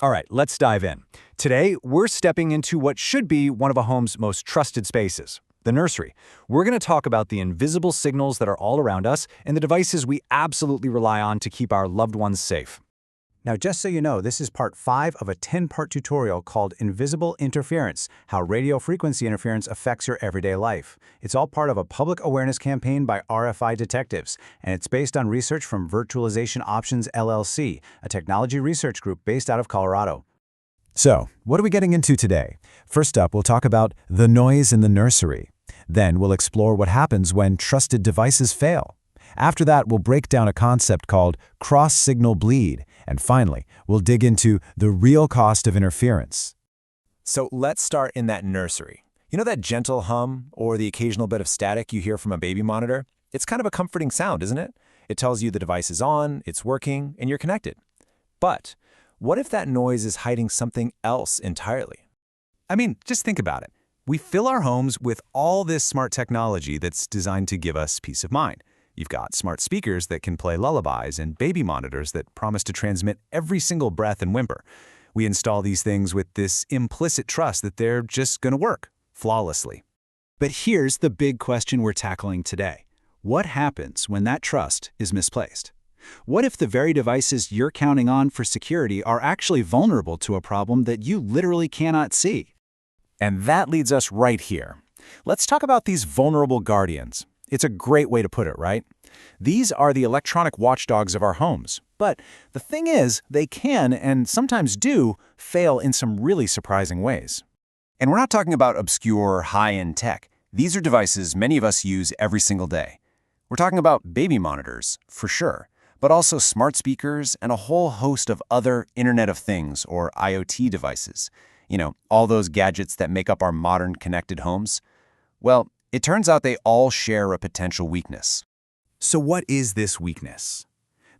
All right, let's dive in. Today, we're stepping into what should be one of a home's most trusted spaces, the nursery. We're going to talk about the invisible signals that are all around us and the devices we absolutely rely on to keep our loved ones safe. Now, just so you know, this is part 5 of a 10-part tutorial called Invisible Interference, How Radio Frequency Interference Affects Your Everyday Life. It's all part of a public awareness campaign by RFI detectives, and it's based on research from Virtualization Options LLC, a technology research group based out of Colorado. So, what are we getting into today? First up, we'll talk about the noise in the nursery. Then we'll explore what happens when trusted devices fail. After that, we'll break down a concept called cross-signal bleed. And finally, we'll dig into the real cost of interference. So let's start in that nursery. You know that gentle hum or the occasional bit of static you hear from a baby monitor? It's kind of a comforting sound, isn't it? It tells you the device is on, it's working, and you're connected. But what if that noise is hiding something else entirely? I mean, just think about it. We fill our homes with all this smart technology that's designed to give us peace of mind. You've got smart speakers that can play lullabies and baby monitors that promise to transmit every single breath and whimper. We install these things with this implicit trust that they're just going to work flawlessly. But here's the big question we're tackling today. What happens when that trust is misplaced? What if the very devices you're counting on for security are actually vulnerable to a problem that you literally cannot see? And that leads us right here. Let's talk about these vulnerable guardians. It's a great way to put it, right? These are the electronic watchdogs of our homes. But the thing is, they can, and sometimes do, fail in some really surprising ways. And we're not talking about obscure, high-end tech. These are devices many of us use every single day. We're talking about baby monitors, for sure, but also smart speakers and a whole host of other Internet of Things, or IoT devices. You know, all those gadgets that make up our modern connected homes. Well, it turns out they all share a potential weakness. So what is this weakness?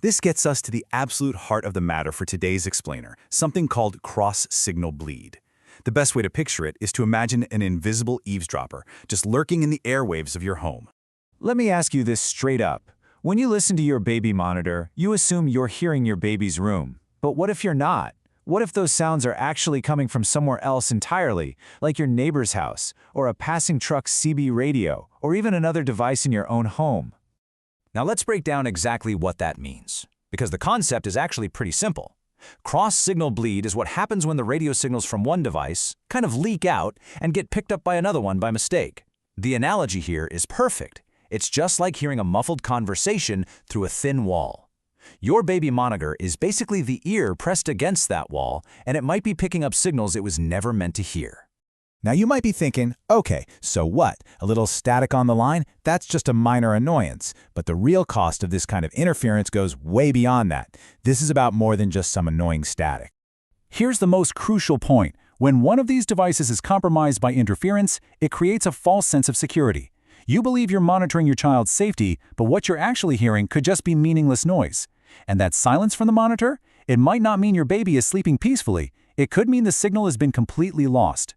This gets us to the absolute heart of the matter for today's explainer, something called cross-signal bleed. The best way to picture it is to imagine an invisible eavesdropper just lurking in the airwaves of your home. Let me ask you this straight up. When you listen to your baby monitor, you assume you're hearing your baby's room. But what if you're not? What if those sounds are actually coming from somewhere else entirely, like your neighbor's house, or a passing truck's CB radio, or even another device in your own home? Now let's break down exactly what that means, because the concept is actually pretty simple. Cross-signal bleed is what happens when the radio signals from one device kind of leak out and get picked up by another one by mistake. The analogy here is perfect. It's just like hearing a muffled conversation through a thin wall. Your baby monitor is basically the ear pressed against that wall, and it might be picking up signals it was never meant to hear. Now you might be thinking, okay, so what? A little static on the line? That's just a minor annoyance. But the real cost of this kind of interference goes way beyond that. This is about more than just some annoying static. Here's the most crucial point. When one of these devices is compromised by interference, it creates a false sense of security. You believe you're monitoring your child's safety, but what you're actually hearing could just be meaningless noise. And that silence from the monitor? It might not mean your baby is sleeping peacefully. It could mean the signal has been completely lost.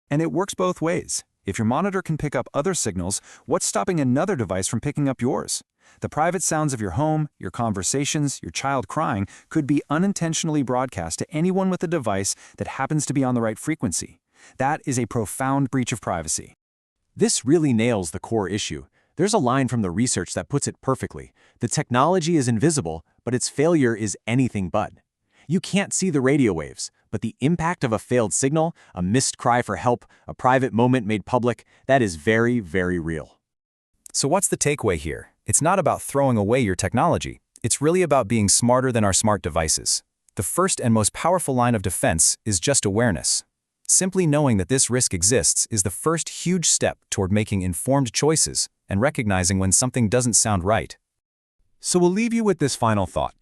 And it works both ways. If your monitor can pick up other signals, what's stopping another device from picking up yours? The private sounds of your home, your conversations, your child crying could be unintentionally broadcast to anyone with a device that happens to be on the right frequency. That is a profound breach of privacy. This really nails the core issue. There's a line from the research that puts it perfectly. The technology is invisible, but its failure is anything but. You can't see the radio waves, but the impact of a failed signal, a missed cry for help, a private moment made public, that is very, very real. So what's the takeaway here? It's not about throwing away your technology. It's really about being smarter than our smart devices. The first and most powerful line of defense is just awareness. Simply knowing that this risk exists is the first huge step toward making informed choices and recognizing when something doesn't sound right. So we'll leave you with this final thought.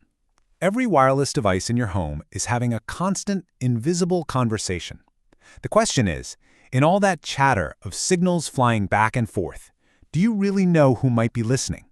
Every wireless device in your home is having a constant, invisible conversation. The question is, in all that chatter of signals flying back and forth, do you really know who might be listening?